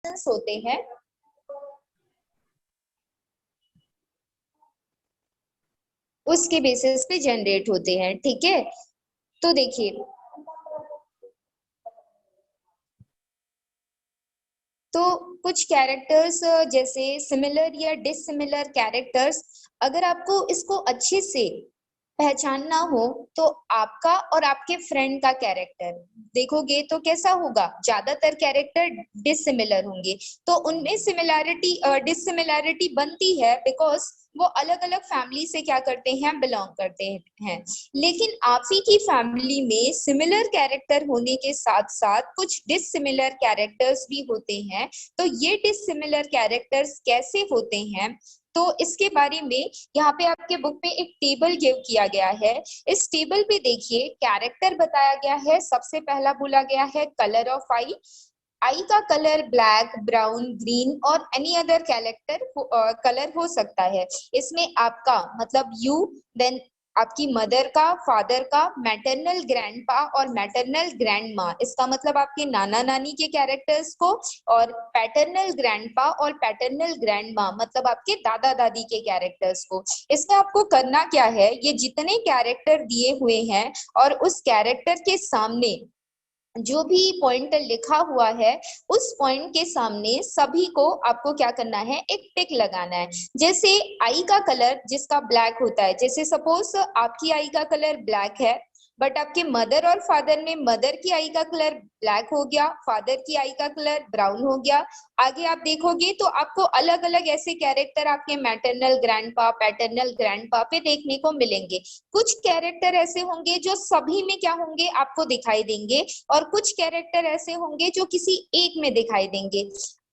होते हैं उसके बेसिस पे जनरेट होते हैं। ठीक है, तो देखिए, तो कुछ कैरेक्टर्स जैसे सिमिलर या डिसिमिलर कैरेक्टर्स, अगर आपको इसको अच्छे से पहचानना हो तो आपका और आपके फ्रेंड का कैरेक्टर देखोगे तो कैसा होगा, ज्यादातर कैरेक्टर डिसिमिलर होंगे। तो उनमें सिमिलैरिटी डिसिमिलैरिटी बनती है बिकॉज वो अलग अलग फैमिली से क्या करते हैं, बिलोंग करते हैं। लेकिन आप ही की फैमिली में सिमिलर कैरेक्टर होने के साथ साथ कुछ डिसिमिलर कैरेक्टर्स भी होते हैं। तो ये डिसिमिलर कैरेक्टर्स कैसे होते हैं, तो इसके बारे में यहाँ पे आपके बुक में एक टेबल गिव किया गया है। इस टेबल पे देखिए कैरेक्टर बताया गया है। सबसे पहला बोला गया है कलर ऑफ आई। आई का कलर ब्लैक, ब्राउन, ग्रीन और एनी अदर कैरेक्टर कलर हो सकता है। इसमें आपका मतलब यू, देन आपकी मदर का, फादर का, मैटरनल ग्रैंडपा और मैटरनल ग्रैंडमा, इसका मतलब आपके नाना नानी के कैरेक्टर्स को, और पैटर्नल ग्रैंडपा और पैटर्नल ग्रैंडमा मतलब आपके दादा दादी के कैरेक्टर्स को। इसमें आपको करना क्या है, ये जितने कैरेक्टर दिए हुए हैं और उस कैरेक्टर के सामने जो भी पॉइंट लिखा हुआ है उस पॉइंट के सामने सभी को आपको क्या करना है, एक टिक लगाना है। जैसे आई का कलर जिसका ब्लैक होता है, जैसे सपोज आपकी आई का कलर ब्लैक है बट आपके मदर और फादर में मदर की आई का कलर ब्लैक हो गया, फादर की आई का कलर ब्राउन हो गया। आगे आप देखोगे तो आपको अलग अलग ऐसे कैरेक्टर आपके मैटरनल ग्रैंडपा, पैटर्नल ग्रैंडपा पे देखने को मिलेंगे। कुछ कैरेक्टर ऐसे होंगे जो सभी में क्या होंगे, आपको दिखाई देंगे, और कुछ कैरेक्टर ऐसे होंगे जो किसी एक में दिखाई देंगे।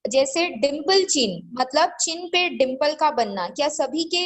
जैसे डिम्पल चिन, मतलब चिन पे डिम्पल का बनना, क्या सभी के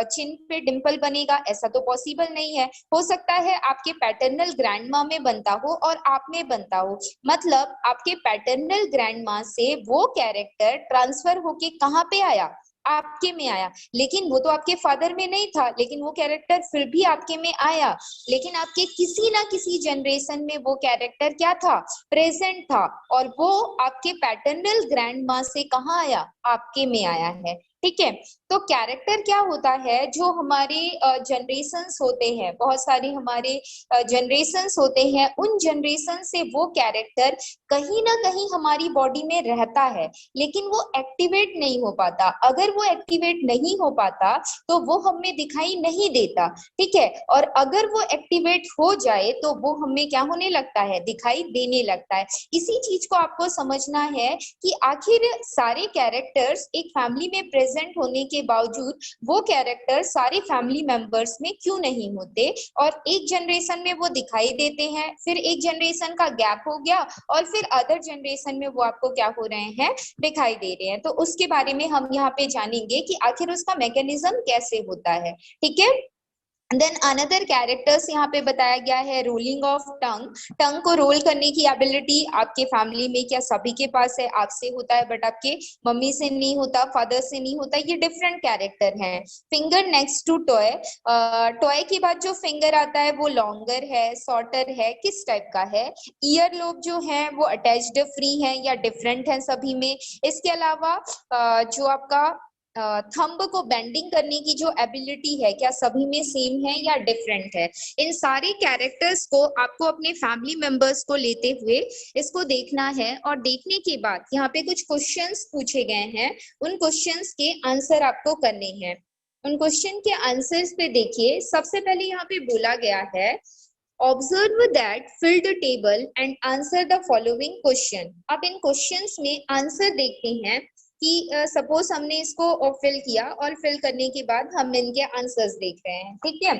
चिन पे डिम्पल बनेगा, ऐसा तो पॉसिबल नहीं है। हो सकता है आपके पैटर्नल ग्रैंडमा में बनता हो और आप में बनता हो, मतलब आपके पैटर्नल ग्रैंडमा से वो कैरेक्टर ट्रांसफर होके कहाँ पे आया, आपके में आया। लेकिन वो तो आपके फादर में नहीं था, लेकिन वो कैरेक्टर फिर भी आपके में आया। लेकिन आपके किसी ना किसी जनरेशन में वो कैरेक्टर क्या था, प्रेजेंट था, और वो आपके पैटर्नल ग्रैंडमा से कहाँ आया, आपके में आया है। ठीक है, तो कैरेक्टर क्या होता है, जो हमारे जनरेशंस होते हैं, बहुत सारे हमारे जनरेशंस होते हैं, उन जनरेशन से वो कैरेक्टर कहीं ना कहीं हमारी बॉडी में रहता है लेकिन वो एक्टिवेट नहीं हो पाता। अगर वो एक्टिवेट नहीं हो पाता तो वो हमें दिखाई नहीं देता। ठीक है, और अगर वो एक्टिवेट हो जाए तो वो हमें क्या होने लगता है, दिखाई देने लगता है। इसी चीज को आपको समझना है कि आखिर सारे कैरेक्टर्स एक फैमिली में प्रेजेंट होने के बावजूद वो कैरेक्टर सारे फैमिली मेंबर्स में क्यों नहीं होते, और एक जनरेशन में वो दिखाई देते हैं, फिर एक जनरेशन का गैप हो गया और फिर अदर जनरेशन में वो आपको क्या हो रहे हैं, दिखाई दे रहे हैं। तो उसके बारे में हम यहाँ पे जानेंगे कि आखिर उसका मैकेनिज्म कैसे होता है। ठीक है, देन अनदर कैरेक्टर्स यहाँ पे बताया गया है, रोलिंग ऑफ टंग। टंग को रोल करने की एबिलिटी आपके फैमिली में क्या सभी के पास है, आपसे होता है बट आपके मम्मी से नहीं होता, फादर से नहीं होता, ये डिफरेंट कैरेक्टर है। Finger next to toy, toy के बाद जो फिंगर आता है वो लॉन्गर है, शॉर्टर है, किस टाइप का है। ईयर लोब जो है वो अटैच्ड, फ्री है या डिफरेंट है सभी में। इसके अलावा जो आपका थंब को बेंडिंग करने की जो एबिलिटी है, क्या सभी में सेम है या डिफरेंट है। इन सारे कैरेक्टर्स को आपको अपने फैमिली मेंबर्स को लेते हुए इसको देखना है, और देखने के बाद यहाँ पे कुछ क्वेश्चंस पूछे गए हैं, उन क्वेश्चंस के आंसर आपको करने हैं। उन क्वेश्चन के आंसर्स पे देखिए, सबसे पहले यहाँ पे बोला गया है observe that, fill the table and answer the following question. अब इन क्वेश्चंस में आंसर देखते हैं कि सपोज हमने इसको फिल किया और फिल करने के बाद हम इनके आंसर्स देख रहे हैं। ठीक है,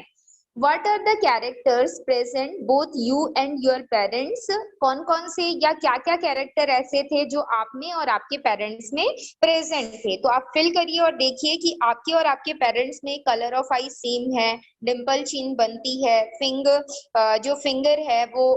what are the characters present both you and your parents. कौन कौन से या क्या क्या कैरेक्टर ऐसे थे जो आप में और आपके पेरेंट्स में प्रेजेंट थे। तो आप फिल करिए और देखिए कि आपके और आपके पेरेंट्स में कलर ऑफ आई सेम है, डिम्पल चिन बनती है, जो फिंगर है वो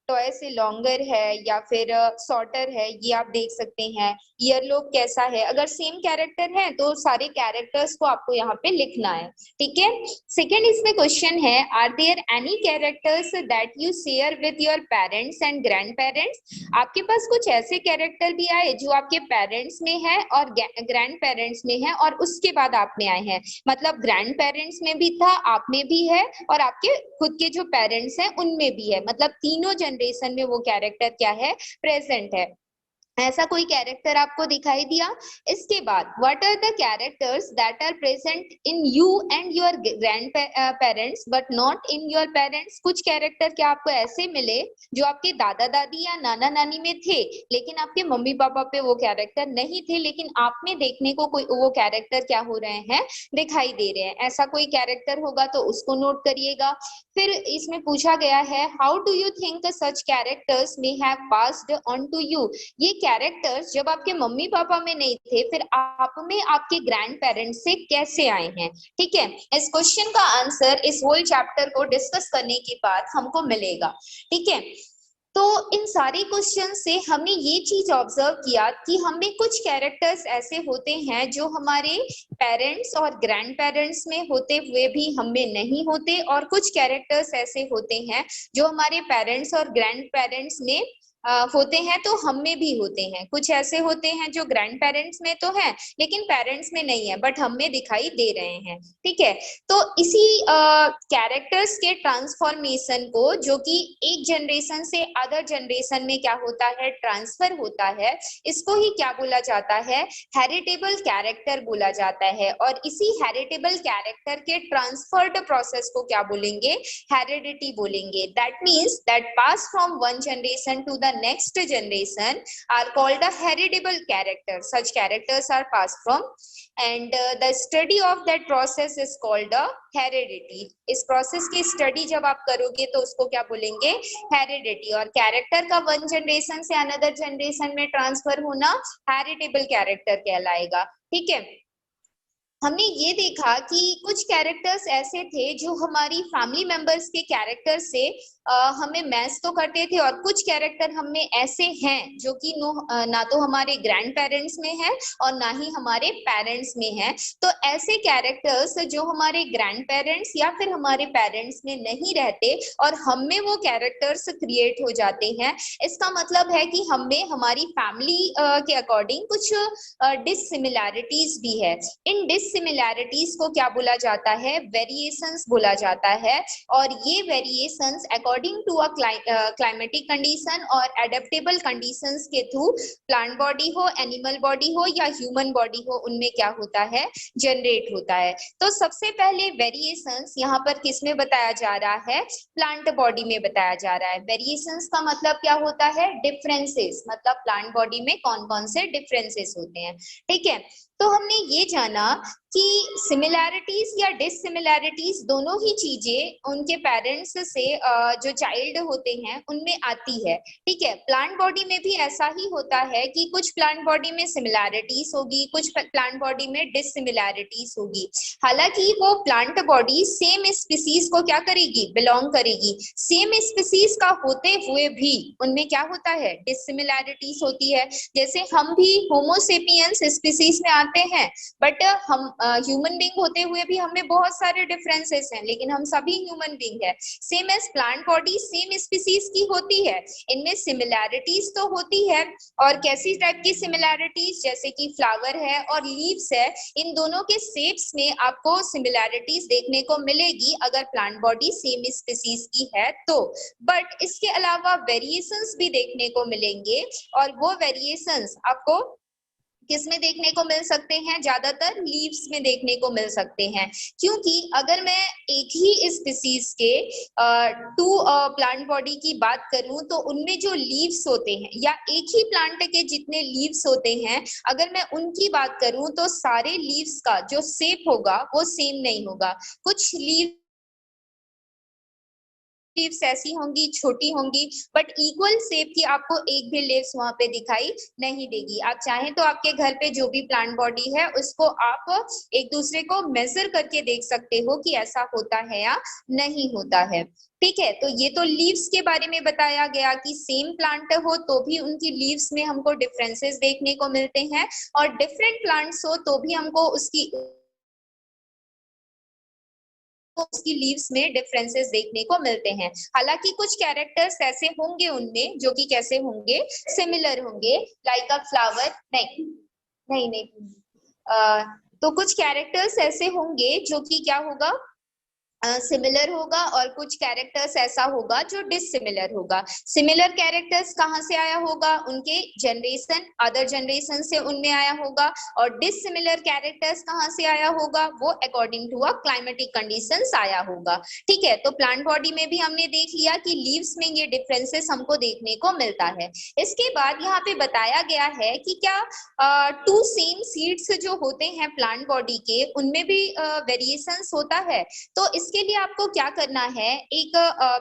टॉय से लॉन्गर है या फिर शॉर्टर है, ये आप देख सकते हैं। ईयरलोब कैसा है, अगर सेम कैरेक्टर है तो सारे कैरेक्टर्स को आपको यहाँ पे लिखना है, ठीक है। सेकेंड इसमें क्वेश्चन है, are there any characters that you share with your parents and grandparents. आपके पास कुछ ऐसे कैरेक्टर भी आए जो आपके पेरेंट्स में है और ग्रैंड पेरेंट्स में है और उसके बाद आप में आए हैं, मतलब ग्रैंड पेरेंट्स में भी था, आप में भी है और आपके खुद के जो पेरेंट्स हैं उनमें भी है, मतलब तीनों जनरेशन में वो कैरेक्टर क्या है, प्रेजेंट है। ऐसा कोई कैरेक्टर आपको दिखाई दिया। इसके बाद what are the characters that are present in you and your grandparents but not in your parents. कुछ कैरेक्टर क्या आपको ऐसे मिले जो आपके दादा दादी या नाना नानी में थे लेकिन आपके मम्मी पापा पे वो कैरेक्टर नहीं थे, लेकिन आप में देखने को कोई वो कैरेक्टर क्या हो रहे हैं, दिखाई दे रहे हैं। ऐसा कोई कैरेक्टर होगा तो उसको नोट करिएगा। फिर इसमें पूछा गया है, how do you think such characters may have passed on to you. ये कैरेक्टर्स जब आपके मम्मी पापा में नहीं थे फिर आप में आपके ग्रैंड पेरेंट्स से कैसे आए हैं, ठीक है। इस क्वेश्चन का आंसर इस होल चैप्टर को डिस्कस करने के बाद हमको मिलेगा, ठीक है। तो इन सारे क्वेश्चन से हमने ये चीज ऑब्जर्व किया कि हमें कुछ कैरेक्टर्स ऐसे होते हैं जो हमारे पेरेंट्स और ग्रैंड पेरेंट्स में होते हुए भी हमें नहीं होते, और कुछ कैरेक्टर्स ऐसे होते हैं जो हमारे पेरेंट्स और ग्रैंड पेरेंट्स में होते हैं तो हम में भी होते हैं। कुछ ऐसे होते हैं जो ग्रैंड पेरेंट्स में तो हैं लेकिन पेरेंट्स में नहीं है बट हम में दिखाई दे रहे हैं, ठीक है। तो इसी कैरेक्टर्स के ट्रांसफॉर्मेशन को, जो कि एक जनरेशन से अदर जनरेशन में क्या होता है, ट्रांसफर होता है, इसको ही क्या बोला जाता है, हेरिटेबल कैरेक्टर बोला जाता है। और इसी हेरिटेबल कैरेक्टर के ट्रांसफर्ड प्रोसेस को क्या बोलेंगे, हेरिडिटी बोलेंगे। That means that pass from one generation to the next generation are called a heritable character. Such characters are passed from and the study of that process is called a heredity. इस process की study जब आप करोगे तो उसको क्या बोलेंगे, heredity. और कैरेक्टर का वन जनरेशन से अनदर जनरेशन में ट्रांसफर होना हेरिटेबल कैरेक्टर कहलाएगा, ठीक है। हमने ये देखा कि कुछ कैरेक्टर्स ऐसे थे जो हमारी फैमिली मेंबर्स के कैरेक्टर से हमें मैच तो करते थे, और कुछ कैरेक्टर हमें ऐसे हैं जो कि ना तो हमारे ग्रैंड पेरेंट्स में है और ना ही हमारे पेरेंट्स में है। तो ऐसे कैरेक्टर्स जो हमारे ग्रैंड पेरेंट्स या फिर हमारे पेरेंट्स में नहीं रहते और हम में वो कैरेक्टर्स क्रिएट हो जाते हैं, इसका मतलब है कि हमें हमारी फैमिली के अकॉर्डिंग कुछ डिससिमिलैरिटीज भी है। इन डिससिमिलैरिटीज को क्या बोला जाता है, वेरिएशंस बोला जाता है। और ये variations according to a climatic condition और एडेप्टेबल कंडीशंस के थ्रू प्लांट बॉडी हो, एनिमल बॉडी हो या ह्यूमन बॉडी हो, उनमें क्या होता है, जनरेट होता है। तो सबसे पहले वेरिएशंस यहाँ पर किस में बताया जा रहा है, प्लांट बॉडी में बताया जा रहा है। वेरिएशंस का मतलब क्या होता है, डिफरेंसेस, मतलब प्लांट बॉडी में कौन कौन से डिफरेंसेस होते हैं, ठीक है। तो हमने ये जाना कि सिमिलैरिटीज या डिससिमिलैरिटीज दोनों ही चीजें उनके पेरेंट्स से जो चाइल्ड होते हैं उनमें आती है, ठीक है। प्लांट बॉडी में भी ऐसा ही होता है कि कुछ प्लांट बॉडी में सिमिलैरिटीज होगी, कुछ प्लांट बॉडी में डिससिमिलैरिटीज होगी। हालांकि वो प्लांट बॉडी सेम स्पीसीज को क्या करेगी, बिलोंग करेगी, सेम स्पीसीज का होते हुए भी उनमें क्या होता है, डिससिमिलैरिटीज होती है। जैसे हम भी होमोसेपियंस स्पीसीज में आते हैं, बट हम ह्यूमन बीइंग होते हुए भी हमें बहुत सारे डिफरेंसेस हैं, लेकिन हम सभी ह्यूमन बीइंग है। Same as plant body same species की होती है, इनमें सिमिलैरिटीज तो होती है। और कैसी टाइप की सिमिलैरिटीज, जैसे कि फ्लावर है और लीव्स है, इन दोनों के शेप्स में आपको सिमिलैरिटीज देखने को मिलेगी अगर प्लांट बॉडी सेम स्पीसीज की है तो। बट इसके अलावा वेरिएशंस भी देखने को मिलेंगे, और वो वेरिएशंस आपको किस में देखने को मिल सकते हैं, ज्यादातर लीव्स में देखने को मिल सकते हैं। क्योंकि अगर मैं एक ही स्पीसीज के टू प्लांट बॉडी की बात करूं तो उनमें जो लीव्स होते हैं, या एक ही प्लांट के जितने लीव्स होते हैं, अगर मैं उनकी बात करूं तो सारे लीव्स का जो शेप होगा वो सेम नहीं होगा। कुछ लीव लीव्स ऐसी होंगी, छोटी होंगी, बट इक्वल शेप की आपको एक भी लीव्स वहां पे दिखाई नहीं देगी। आप चाहें तो आपके घर पे जो भी प्लांट बॉडी है उसको आप एक दूसरे को मेजर करके देख सकते हो कि ऐसा होता है या नहीं होता है। ठीक है, तो ये तो लीव्स के बारे में बताया गया कि सेम प्लांट हो तो भी उनकी लीव्स में हमको डिफरेंसेस देखने को मिलते हैं, और डिफरेंट प्लांट्स हो तो भी हमको उसकी लीव्स में डिफरेंसेस देखने को मिलते हैं। हालांकि कुछ कैरेक्टर्स ऐसे होंगे उनमें जो कि कैसे होंगे, सिमिलर होंगे, लाइक अ फ्लावर, नहीं नहीं नहीं, तो कुछ कैरेक्टर्स ऐसे होंगे जो कि क्या होगा, सिमिलर होगा, और कुछ कैरेक्टर्स ऐसा होगा जो डिसिमिलर होगा। सिमिलर कैरेक्टर्स कहाँ से आया होगा, उनके जनरेशन, अदर जनरेशन से उनमें आया होगा, और डिसिमिलर कैरेक्टर्स कहाँ से आया होगा, वो according to a climatic conditions आया होगा। ठीक है, तो प्लांट बॉडी में भी हमने देख लिया कि लीव्स में ये डिफरेंसेस हमको देखने को मिलता है। इसके बाद यहाँ पे बताया गया है कि क्या टू सेम सीड्स जो होते हैं प्लांट बॉडी के, उनमें भी वेरिएशंस होता है। तो इसके लिए आपको क्या करना है, एक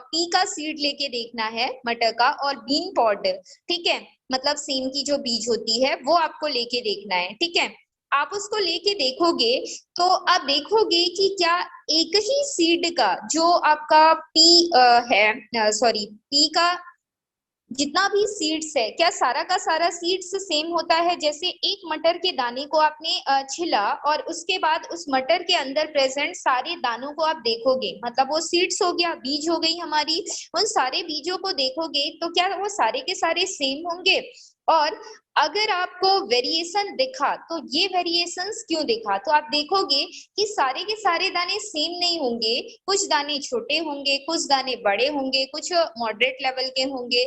पी का सीड लेके देखना है, मटर का, और बीन पॉड, ठीक है, मतलब सेम की जो बीज होती है वो आपको लेके देखना है। ठीक है, आप उसको लेके देखोगे तो आप देखोगे कि क्या एक ही सीड का जो आपका पी है, सॉरी, पी का जितना भी सीड्स है, क्या सारा का सारा सीड्स सेम होता है। जैसे एक मटर के दाने को आपने छिला और उसके बाद उस मटर के अंदर प्रेजेंट सारे दानों को आप देखोगे, मतलब वो सीड्स हो गया, बीज हो गई हमारी, उन सारे बीजों को देखोगे तो क्या वो सारे के सारे सेम होंगे। और अगर आपको वेरिएशन दिखा तो ये वेरिएशंस क्यों दिखा, तो आप देखोगे कि सारे के सारे दाने सेम नहीं होंगे, कुछ दाने छोटे होंगे, कुछ दाने बड़े होंगे, कुछ मॉडरेट लेवल के होंगे,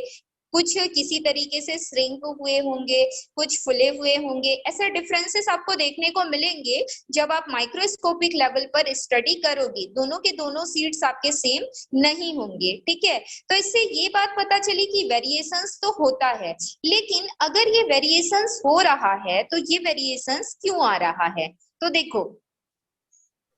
कुछ किसी तरीके से श्रिंक हुए होंगे, कुछ फुले हुए होंगे। ऐसे डिफरेंसेस आपको देखने को मिलेंगे जब आप माइक्रोस्कोपिक लेवल पर स्टडी करोगे, दोनों के दोनों सीड्स आपके सेम नहीं होंगे। ठीक है, तो इससे ये बात पता चली कि वेरिएशंस तो होता है, लेकिन अगर ये वेरिएशंस हो रहा है तो ये वेरिएशंस क्यों आ रहा है। तो देखो,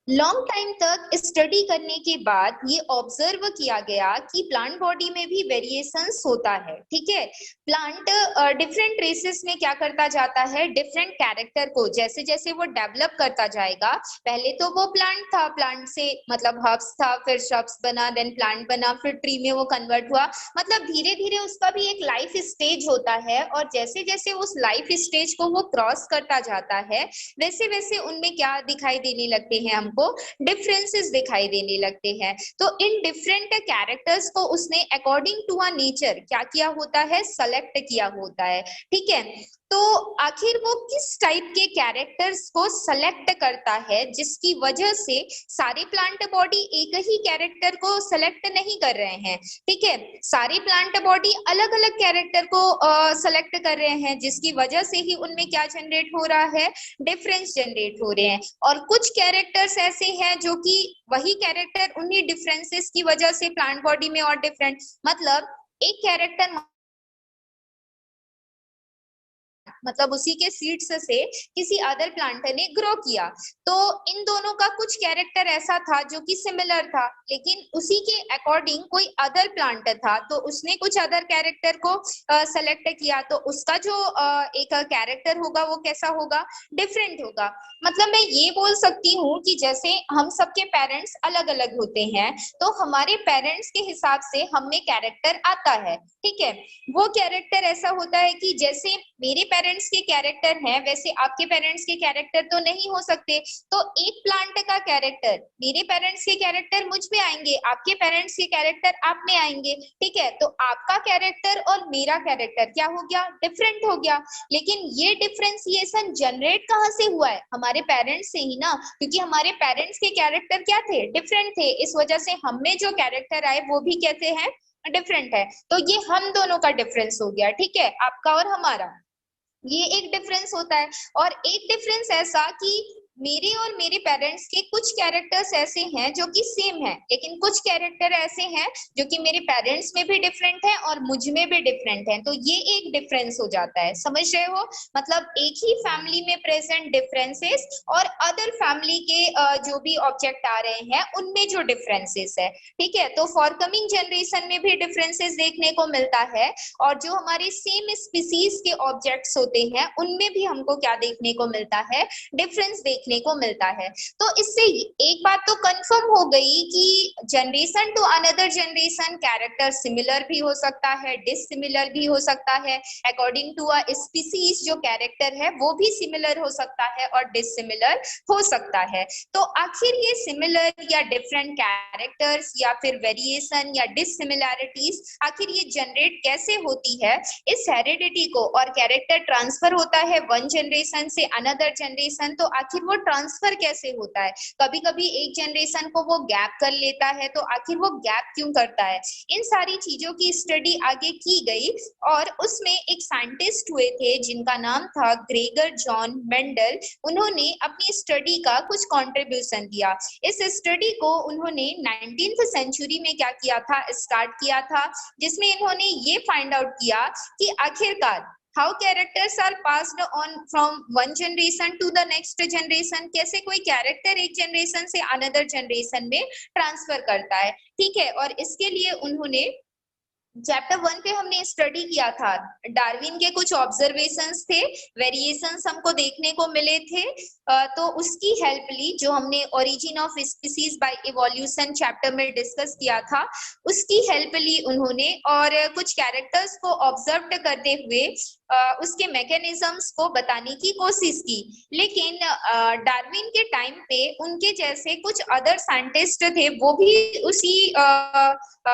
लॉन्ग टाइम तक स्टडी करने के बाद ये ऑब्जर्व किया गया कि प्लांट बॉडी में भी वेरिएशंस होता है। ठीक है, प्लांट डिफरेंट रेसेस में क्या करता जाता है, डिफरेंट कैरेक्टर को जैसे जैसे वो डेवलप करता जाएगा, पहले तो वो प्लांट था, प्लांट से मतलब हर्ब्स था, फिर श्रब्स बना, देन प्लांट बना, फिर ट्री में वो कन्वर्ट हुआ, मतलब धीरे धीरे उसका भी एक लाइफ स्टेज होता है। और जैसे जैसे उस लाइफ स्टेज को वो क्रॉस करता जाता है, वैसे वैसे उनमें क्या दिखाई देने लगते हैं, हमको डिफरेंसेस दिखाई देने लगते हैं। तो इन डिफरेंट कैरेक्टर्स को उसने अकॉर्डिंग टू अ नेचर क्या किया होता है, सेलेक्ट किया होता है। ठीक है, तो आखिर वो किस टाइप के कैरेक्टर्स को सेलेक्ट करता है, जिसकी वजह से सारे प्लांट बॉडी एक ही कैरेक्टर को सेलेक्ट नहीं कर रहे हैं। ठीक है, सारे प्लांट बॉडी अलग अलग कैरेक्टर को सेलेक्ट कर रहे हैं, जिसकी वजह से ही उनमें क्या जनरेट हो रहा है, डिफरेंस जनरेट हो रहे हैं। और कुछ कैरेक्टर्स ऐसे हैं जो कि वही कैरेक्टर उन्हीं डिफरेंसेस की वजह से प्लांट बॉडी में और डिफरेंट, मतलब एक कैरेक्टर, मतलब उसी के सीड्स से किसी अदर प्लांट ने ग्रो किया, तो इन दोनों का कुछ कैरेक्टर ऐसा था जो कि सिमिलर था, लेकिन उसी के अकॉर्डिंग कोई अदर प्लांट था तो उसने कुछ अदर कैरेक्टर को सेलेक्ट किया, तो उसका जो एक कैरेक्टर होगा वो कैसा होगा, डिफरेंट होगा। मतलब मैं ये बोल सकती हूँ कि जैसे हम सबके पेरेंट्स अलग अलग होते हैं, तो हमारे पेरेंट्स के हिसाब से हमें कैरेक्टर आता है। ठीक है, वो कैरेक्टर ऐसा होता है कि जैसे मेरे पेरेंट्स के कैरेक्टर हैं वैसे आपके पेरेंट्स के कैरेक्टर तो नहीं हो सकते, तो एक प्लांट का कैरेक्टर, मेरे पेरेंट्स के कैरेक्टर मुझ में आएंगे, आपके पेरेंट्स के कैरेक्टर आप में आएंगे। ठीक है, तो आपका कैरेक्टर और मेरा कैरेक्टर क्या हो गया, डिफरेंट हो गया। लेकिन ये डिफरेंशिएशन जनरेट कहाँ से हुआ है, हमारे पेरेंट्स से ही ना, क्योंकि हमारे पेरेंट्स के कैरेक्टर क्या थे, डिफरेंट थे, इस वजह से हम में जो कैरेक्टर आए वो भी कैसे हैं, डिफरेंट है। तो ये हम दोनों का डिफरेंस हो गया। ठीक है, आपका और हमारा, ये एक डिफरेंस होता है। और एक डिफरेंस ऐसा कि मेरे और मेरे पेरेंट्स के कुछ कैरेक्टर्स ऐसे हैं जो कि सेम है, लेकिन कुछ कैरेक्टर ऐसे हैं जो कि मेरे पेरेंट्स में भी डिफरेंट है और मुझ में भी डिफरेंट है, तो ये एक डिफरेंस हो जाता है। समझ रहे हो? मतलब एक ही फैमिली में प्रेजेंट डिफरेंसेस और अदर फैमिली के जो भी ऑब्जेक्ट आ रहे हैं उनमें जो डिफरेंसेस है, ठीक है। तो फॉर कमिंग जनरेशन में भी डिफरेंसेस देखने को मिलता है, और जो हमारे सेम स्पीसीज के ऑब्जेक्ट्स होते हैं उनमें भी हमको क्या देखने को मिलता है, डिफरेंस देखने को मिलता है। तो इससे एक बात तो कंफर्म हो गई कि generation to another generation character similar भी हो सकता है, डिसिमिलर भी हो सकता है। अकॉर्डिंग टू अ स्पीसीज जो कैरेक्टर है वो भी सिमिलर हो सकता है और डिसिमिलर हो सकता है। तो आखिर ये सिमिलर या डिफरेंट कैरेक्टर्स या फिर वेरिएशन या डिसिमिलैरिटीज आखिर ये जनरेट कैसे होती है, इस हेरिडिटी को, और कैरेक्टर ट्रांसफर होता है वन जनरेशन से अनदर जनरेशन, तो आखिर वो ट्रांसफर कैसे होता है। कभी कभी एक जनरेशन को वो गैप कर लेता है, तो आखिर वो गैप क्यों करता है। इन सारी चीजों की स्टडी आगे की गई और उसमें एक साइंटिस्ट हुए थे जिनका नाम था ग्रेगर जॉन मेंडल। उन्होंने अपनी स्टडी का कुछ कंट्रीब्यूशन दिया। इस स्टडी को उन्होंने 19th सेंचुरी में क्या किया था, स्टार्ट किया था, जिसमें इन्होंने ये फाइंड आउट किया कि आखिरकार how characters are passed on from one generation to the next generation, कैसे कोई कैरेक्टर एक जनरेशन से अनदर जनरेशन में ट्रांसफर करता है, ठीक है। और इसके लिए उन्होंने चैप्टर 1 पे हमने स्टडी किया था, डार्विन के कुछ ऑब्जर्वेशंस थे, वेरिएशंस हमको देखने को मिले थे, तो उसकी हेल्प ली, जो हमने origin of species bye evolution chapter में डिस्कस किया था, उसकी हेल्प ली उन्होंने, और कुछ कैरेक्टर्स को ऑब्जर्व करते हुए उसके मैकेनिज्म्स को बताने की कोशिश की। लेकिन डार्विन के टाइम पे उनके जैसे कुछ अदर साइंटिस्ट थे, वो भी उसी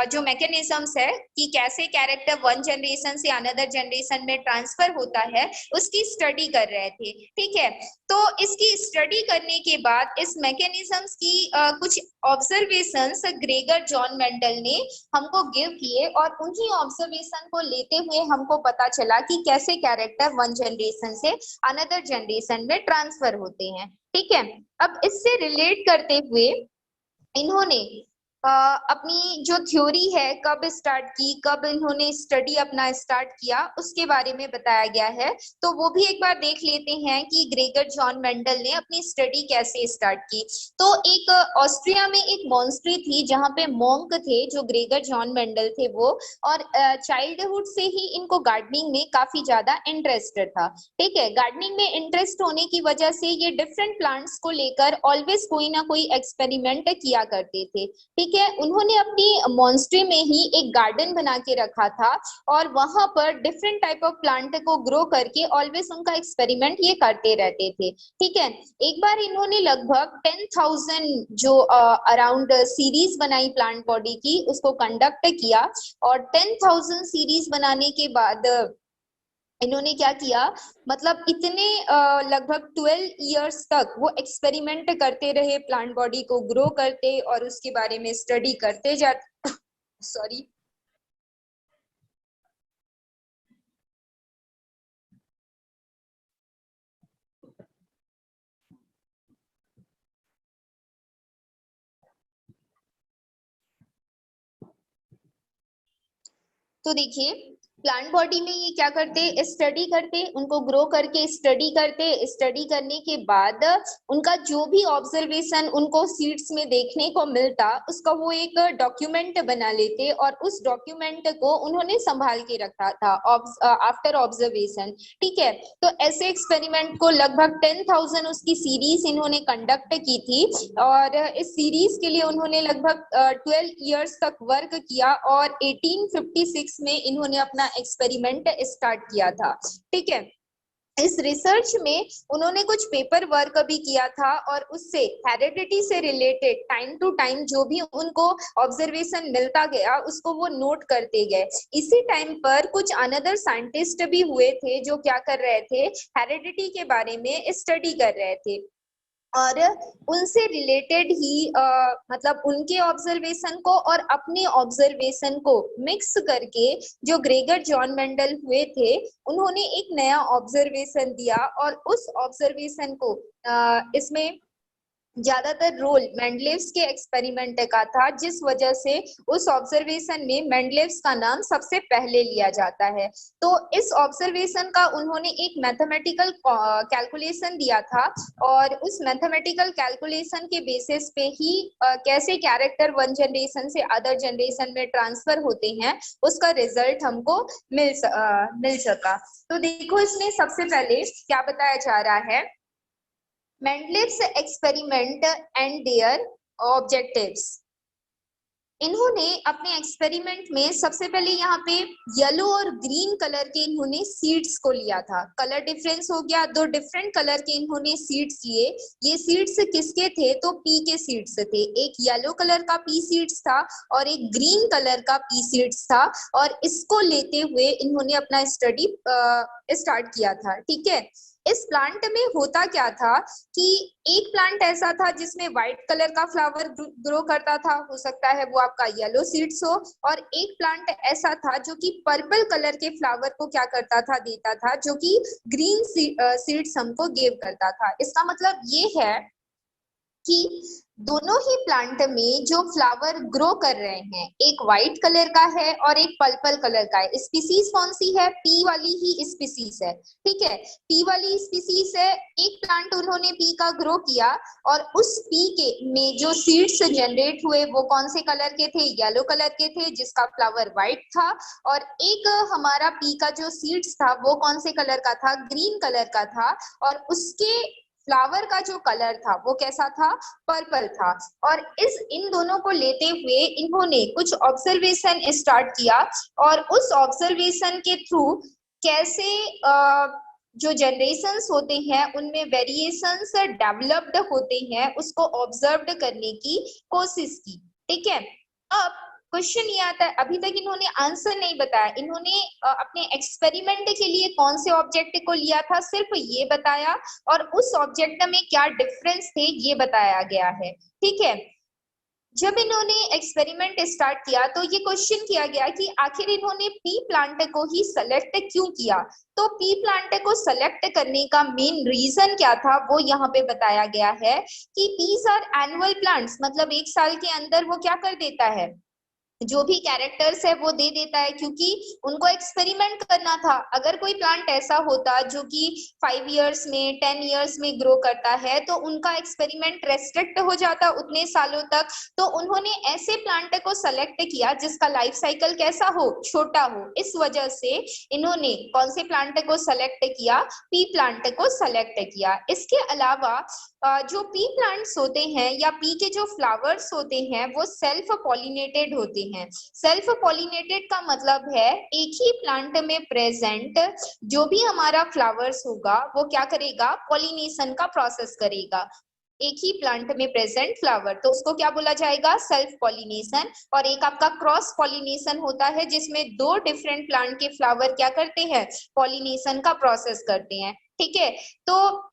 जो मैकेनिज्म्स है कि कैसे कैरेक्टर वन जनरेशन से अनदर जनरेशन में ट्रांसफर होता है, उसकी स्टडी कर रहे थे, ठीक है। तो इसकी स्टडी करने के बाद इस मैकेनिज्म्स की कुछ ऑब्जर्वेशंस ग्रेगर जॉन मेंडल ने हमको गिव किए, और उन्हीं ऑब्जर्वेशन को लेते हुए हमको पता चला कि कैसे कैरेक्टर वन जनरेशन से अनदर जनरेशन में ट्रांसफर होते हैं, ठीक है। अब इससे रिलेट करते हुए इन्होंने अपनी जो थ्योरी है कब स्टार्ट की, कब इन्होंने स्टडी अपना स्टार्ट किया, उसके बारे में बताया गया है। तो वो भी एक बार देख लेते हैं कि ग्रेगर जॉन मेंडल ने अपनी स्टडी कैसे स्टार्ट की। तो एक ऑस्ट्रिया में एक मॉन्स्ट्री थी जहाँ पे मॉन्क थे जो ग्रेगर जॉन मेंडल थे वो, और चाइल्डहुड से ही इनको गार्डनिंग में काफी ज्यादा इंटरेस्ट था, ठीक है। गार्डनिंग में इंटरेस्ट होने की वजह से ये डिफरेंट प्लांट्स को लेकर ऑलवेज कोई ना कोई एक्सपेरिमेंट किया करते थे, ठीक है। उन्होंने अपनी मॉन्स्ट्री में ही एक गार्डन बना के रखा था, और वहां पर डिफरेंट टाइप ऑफ प्लांट को ग्रो करके ऑलवेज उनका एक्सपेरिमेंट ये करते रहते थे, ठीक है। एक बार इन्होंने लगभग 10,000 जो अराउंड सीरीज बनाई प्लांट बॉडी की, उसको कंडक्ट किया, और 10,000 सीरीज बनाने के बाद इन्होंने क्या किया, मतलब इतने लगभग 12 इयर्स तक वो एक्सपेरिमेंट करते रहे, प्लांट बॉडी को ग्रो करते और उसके बारे में स्टडी करते जाते सॉरी। तो देखिए, प्लांट बॉडी में ये क्या करते, स्टडी करते, उनको ग्रो करके स्टडी करते, स्टडी करने के बाद उनका जो भी ऑब्जर्वेशन उनको सीड्स में देखने को मिलता, उसका वो एक डॉक्यूमेंट बना लेते, और उस डॉक्यूमेंट को उन्होंने संभाल के रखा था आफ्टर ऑब्जर्वेशन, ठीक है। तो ऐसे एक्सपेरिमेंट को लगभग 10,000 उसकी सीरीज इन्होंने कंडक्ट की थी, और इस सीरीज के लिए उन्होंने लगभग 12 इयर्स तक वर्क किया, और 1856 में इन्होंने अपना एक्सपेरिमेंट स्टार्ट किया था, ठीक है। इस रिसर्च में उन्होंने कुछ पेपर वर्क भी किया था, और उससे हेरिडिटी से रिलेटेड टाइम टू टाइम जो भी उनको ऑब्जर्वेशन मिलता गया उसको वो नोट करते गए। इसी टाइम पर कुछ अनदर साइंटिस्ट भी हुए थे जो क्या कर रहे थे, हेरिडिटी के बारे में स्टडी कर रहे थे। और उनसे रिलेटेड ही मतलब उनके ऑब्जर्वेशन को और अपने ऑब्जर्वेशन को मिक्स करके जो ग्रेगर जॉन मेंडल हुए थे, उन्होंने एक नया ऑब्जर्वेशन दिया और उस ऑब्जर्वेशन को इसमें ज्यादातर रोल मेंडलेव्स के एक्सपेरिमेंट का था, जिस वजह से उस ऑब्जर्वेशन में मेंडलेव्स का नाम सबसे पहले लिया जाता है। तो इस ऑब्जर्वेशन का उन्होंने एक मैथमेटिकल कैलकुलेशन दिया था और उस मैथमेटिकल कैलकुलेशन के बेसिस पे ही कैसे कैरेक्टर वन जनरेशन से अदर जनरेशन में ट्रांसफर होते हैं, उसका रिजल्ट हमको मिल सका। तो देखो इसमें सबसे पहले क्या बताया जा रहा है, मेंडलेव्स एक्सपेरिमेंट एंड देयर ऑब्जेक्टिव्स। इन्होंने अपने एक्सपेरिमेंट में सबसे पहले यहाँ पे येलो और ग्रीन कलर के इन्होंने सीड्स को लिया था। कलर डिफरेंस हो गया, दो डिफरेंट कलर के इन्होंने सीड्स लिए। ये सीड्स किसके थे, तो पी के सीड्स थे। एक येलो कलर का पी सीड्स था और एक ग्रीन कलर का पी सीड्स था, और इसको लेते हुए इन्होंने अपना स्टडी स्टार्ट किया था। ठीक है, इस प्लांट में होता क्या था कि एक प्लांट ऐसा था जिसमें व्हाइट कलर का फ्लावर ग्रो करता था, हो सकता है वो आपका येलो सीड्स हो, और एक प्लांट ऐसा था जो कि पर्पल कलर के फ्लावर को क्या करता था, देता था, जो कि ग्रीन सीड्स हमको गिव करता था। इसका मतलब ये है कि दोनों ही प्लांट में जो फ्लावर ग्रो कर रहे हैं, एक व्हाइट कलर का है और एक पर्पल कलर का है। स्पीसीज कौन सी है, पी वाली ही स्पीसीज है। ठीक है, पी वाली स्पीसीज है। एक प्लांट उन्होंने पी का ग्रो किया और उस पी के में जो सीड्स जनरेट हुए वो कौन से कलर के थे, येलो कलर के थे, जिसका फ्लावर व्हाइट था। और एक हमारा पी का जो सीड्स था वो कौन से कलर का था, ग्रीन कलर का था, और उसके फ्लावर का जो कलर था वो कैसा था, पर्पल था। और इन दोनों को लेते हुए इन्होंने कुछ ऑब्जर्वेशन स्टार्ट किया, और उस ऑब्जर्वेशन के थ्रू कैसे जो जनरेशंस होते हैं उनमें वेरिएशंस डेवलप्ड होते हैं, उसको ऑब्जर्व करने की कोशिश की। ठीक है, अब क्वेश्चन ये आता है, अभी तक इन्होंने आंसर नहीं बताया। इन्होंने अपने एक्सपेरिमेंट के लिए कौन से ऑब्जेक्ट को लिया था, सिर्फ ये बताया, और उस ऑब्जेक्ट में क्या डिफरेंस थे ये बताया गया है। ठीक है, जब इन्होंने एक्सपेरिमेंट स्टार्ट किया तो ये क्वेश्चन किया गया कि आखिर इन्होंने पी प्लांट को ही सेलेक्ट क्यों किया। तो पी प्लांट को सेलेक्ट करने का मेन रीजन क्या था वो यहाँ पे बताया गया है कि पीस आर एनुअल प्लांट्स, मतलब एक साल के अंदर वो क्या कर देता है, जो भी कैरेक्टर्स है वो दे देता है, क्योंकि उनको एक्सपेरिमेंट करना था। अगर कोई प्लांट ऐसा होता जो कि 5 इयर्स में 10 इयर्स में ग्रो करता है तो उनका एक्सपेरिमेंट रेस्ट्रिक्ट हो जाता उतने सालों तक। तो उन्होंने ऐसे प्लांट को सेलेक्ट किया जिसका लाइफ साइकिल कैसा हो, छोटा हो। इस वजह से इन्होंने कौन से प्लांट को सेलेक्ट किया, पी प्लांट को सेलेक्ट किया। इसके अलावा जो पी प्लांट्स होते हैं या पी के जो फ्लावर्स होते हैं वो सेल्फ पॉलिनेटेड होते हैं। सेल्फ पॉलिनेटेड का मतलब है एक ही प्लांट में प्रेजेंट जो भी हमारा फ्लावर्स होगा वो क्या करेगा, पॉलिनेशन का प्रोसेस करेगा। एक ही प्लांट में प्रेजेंट फ्लावर, तो उसको क्या बोला जाएगा, सेल्फ पॉलिनेशन। और एक आपका क्रॉस पॉलिनेशन होता है जिसमें दो डिफरेंट प्लांट के फ्लावर क्या करते हैं, पॉलिनेशन का प्रोसेस करते हैं। ठीक है, तो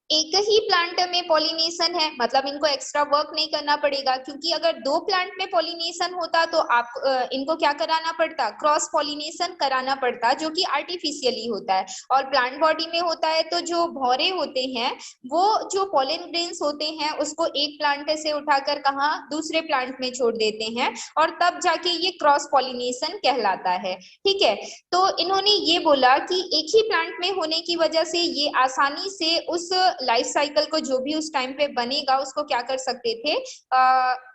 एक ही प्लांट में पॉलिनेशन है, मतलब इनको एक्स्ट्रा वर्क नहीं करना पड़ेगा, क्योंकि अगर दो प्लांट में पॉलिनेशन होता तो आप इनको क्या कराना पड़ता, क्रॉस पॉलिनेशन कराना पड़ता, जो कि आर्टिफिशियली होता है। और प्लांट बॉडी में होता है तो जो भौरे होते हैं वो जो पॉलन ग्रेन्स होते हैं उसको एक प्लांट से उठाकर कहाँ, दूसरे प्लांट में छोड़ देते हैं, और तब जाके ये क्रॉस पॉलिनेशन कहलाता है। ठीक है, तो इन्होंने ये बोला कि एक ही प्लांट में होने की वजह से ये आसानी से उस लाइफ साइकिल को जो भी उस टाइम पे बनेगा उसको क्या कर सकते थे,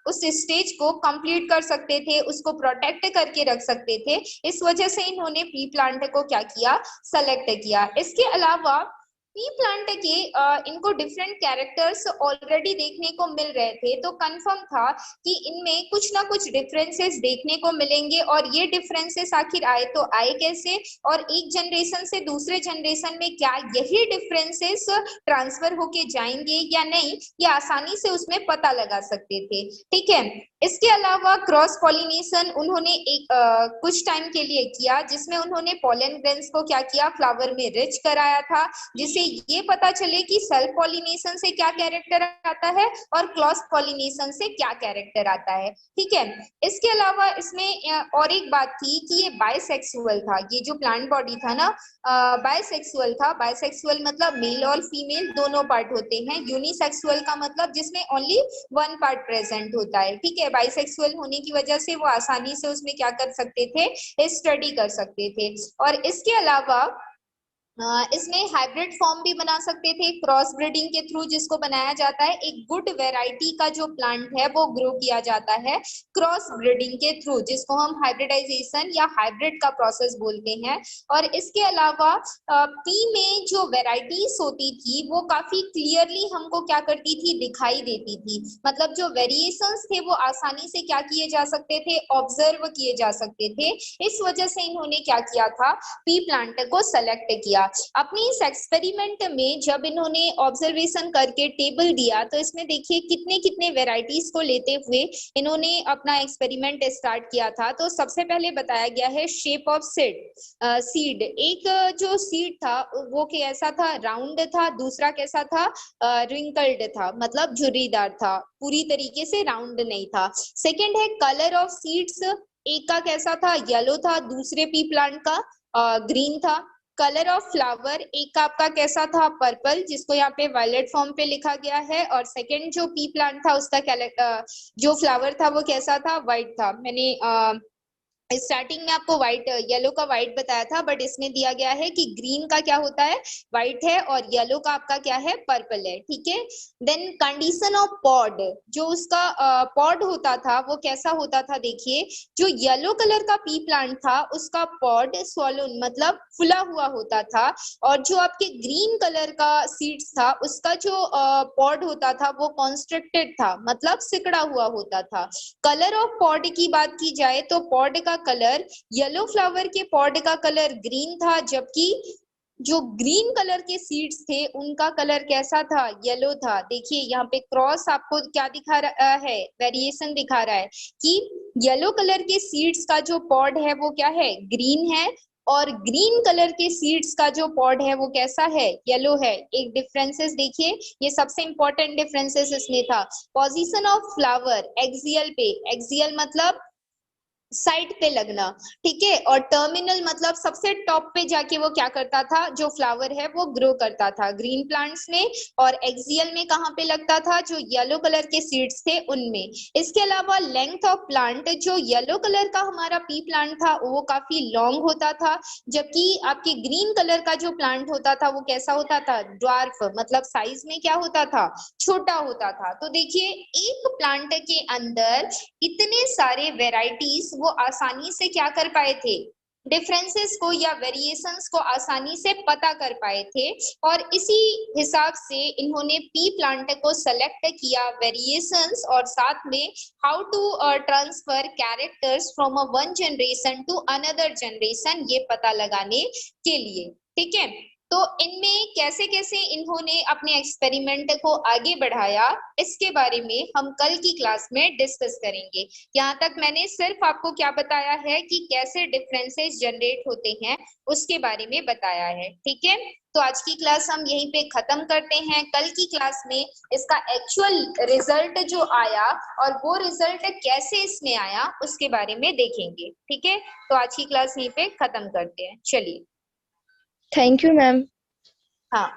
उस स्टेज को कंप्लीट कर सकते थे, उसको प्रोटेक्ट करके रख सकते थे। इस वजह से इन्होंने पी प्लांट को क्या किया, सेलेक्ट किया। इसके अलावा पी प्लांट के इनको डिफरेंट कैरेक्टर्स ऑलरेडी देखने को मिल रहे थे, तो कंफर्म था कि इनमें कुछ ना कुछ डिफरेंसेस देखने को मिलेंगे। और ये डिफरेंसेस आखिर आए तो आए कैसे, और एक जनरेशन से दूसरे जनरेशन में क्या यही डिफरेंसेस ट्रांसफर होके जाएंगे या नहीं, ये आसानी से उसमें पता लगा सकते थे। ठीक है, इसके अलावा क्रॉस पॉलिनेशन उन्होंने कुछ टाइम के लिए किया, जिसमें उन्होंने पोलन ग्रेन्स को क्या किया, फ्लावर में रिच कराया था, जिससे ये पता चले कि सेल्फ पॉलिनेशन से क्या कैरेक्टर आता है और क्रॉस पॉलिनेशन से क्या कैरेक्टर आता है। ठीक है, इसके अलावा इसमें और एक बात थी कि ये बायसेक्सुअल था, ये जो प्लांट बॉडी था ना बायसेक्सुअल था। बायसेक्सुअल मतलब मेल और फीमेल दोनों पार्ट होते हैं। यूनिसेक्सुअल का मतलब जिसमें ओनली वन पार्ट प्रेजेंट होता है। ठीक है, बाइसेक्सुअल होने की वजह से वो आसानी से उसमें क्या कर सकते थे, स्टडी कर सकते थे। और इसके अलावा इसमें हाइब्रिड फॉर्म भी बना सकते थे क्रॉस ब्रीडिंग के थ्रू, जिसको बनाया जाता है एक गुड वेराइटी का जो प्लांट है वो ग्रो किया जाता है क्रॉस ब्रीडिंग के थ्रू, जिसको हम हाइब्रिडाइजेशन या हाइब्रिड का प्रोसेस बोलते हैं। और इसके अलावा पी में जो वेराइटीज होती थी वो काफी क्लियरली हमको क्या करती थी, दिखाई देती थी। मतलब जो वेरिएशंस थे वो आसानी से क्या किए जा सकते थे, ऑब्जर्व किए जा सकते थे। इस वजह से इन्होंने क्या किया था, पी प्लांट को सेलेक्ट किया। अपनी इस एक्सपेरिमेंट में जब इन्होंने ऑब्जर्वेशन करके टेबल दिया तो इसमें देखिए कितने कितने वेराइटीज को लेते हुए इन्होंने अपना एक्सपेरिमेंट स्टार्ट किया था। तो सबसे पहले बताया गया है शेप ऑफ सीड। एक जो सीड था वो कैसा था, राउंड था, दूसरा कैसा था, रिंकल्ड था, मतलब झुर्रीदार था, पूरी तरीके से राउंड नहीं था। सेकेंड है कलर ऑफ सीड्स, एक का कैसा था, येलो था, दूसरे पी प्लांट का ग्रीन था। कलर ऑफ फ्लावर, एक आपका कैसा था, पर्पल, जिसको यहाँ पे वायलेट फॉर्म पे लिखा गया है। और सेकंड जो पी प्लांट था उसका जो फ्लावर था वो कैसा था, व्हाइट था। मैंने स्टार्टिंग में आपको व्हाइट येलो का व्हाइट बताया था, बट इसमें दिया गया है कि ग्रीन का क्या होता है, व्हाइट है, और येलो का आपका क्या है, पर्पल है। ठीक है, देन कंडीशन ऑफ पॉड, जो उसका पॉड होता था वो कैसा होता था, देखिए जो येलो कलर का पी प्लांट था उसका पॉड स्वॉलोन मतलब फुला हुआ होता था, और जो आपके ग्रीन कलर का सीड्स था उसका जो पॉड होता था वो कॉन्स्ट्रिक्टेड था, मतलब सिकड़ा हुआ होता था। कलर ऑफ पॉड की बात की जाए तो पॉड का कलर, येलो फ्लावर के पॉड का कलर ग्रीन था, जबकि जो ग्रीन कलर के सीड्स थे उनका कलर कैसा था, येलो था। देखिए यहाँ पे क्रॉस आपको क्या दिखा रहा है, वेरिएशन दिखा रहा है कि येलो कलर के सीड्स का जो पॉड है वो क्या है, ग्रीन है, और ग्रीन कलर के सीड्स का जो पॉड है वो कैसा है, येलो है। एक डिफरेंसेस देखिए, ये सबसे इंपॉर्टेंट डिफरेंसेस इसमें था। पोजीशन ऑफ फ्लावर एक्सियल पे, एक्सियल मतलब साइड पे लगना, ठीक है, और टर्मिनल मतलब सबसे टॉप पे जाके वो क्या करता था, जो फ्लावर है वो ग्रो करता था ग्रीन प्लांट्स में। और एक्सियल में कहाँ पे लगता था, जो येलो कलर के सीड्स थे उनमें। इसके अलावा लेंथ ऑफ प्लांट, जो येलो कलर का हमारा पी प्लांट था वो काफी लॉन्ग होता था, जबकि आपके ग्रीन कलर का जो प्लांट होता था वो कैसा होता था, ड्वार्फ, मतलब साइज में क्या होता था, छोटा होता था। तो देखिए एक प्लांट के अंदर इतने सारे वेराइटीज वो आसानी से क्या कर पाए थे, डिफरेंसेस को या वेरिएशंस को आसानी से पता कर पाए थे। और इसी हिसाब से इन्होंने पी प्लांट को सेलेक्ट किया, वेरिएशंस और साथ में how to transfer characters from a one generation to another generation, ये पता लगाने के लिए। ठीक है, तो इनमें कैसे कैसे इन्होंने अपने एक्सपेरिमेंट को आगे बढ़ाया, इसके बारे में हम कल की क्लास में डिस्कस करेंगे। यहाँ तक मैंने सिर्फ आपको क्या बताया है कि कैसे डिफरेंसेस जनरेट होते हैं उसके बारे में बताया है। ठीक है, तो आज की क्लास हम यहीं पे खत्म करते हैं। कल की क्लास में इसका एक्चुअल रिजल्ट जो आया और वो रिजल्ट कैसे इसमें आया उसके बारे में देखेंगे। ठीक है, तो आज की क्लास यहीं पे खत्म करते हैं, चलिए। Thank you ma'am. हाँ।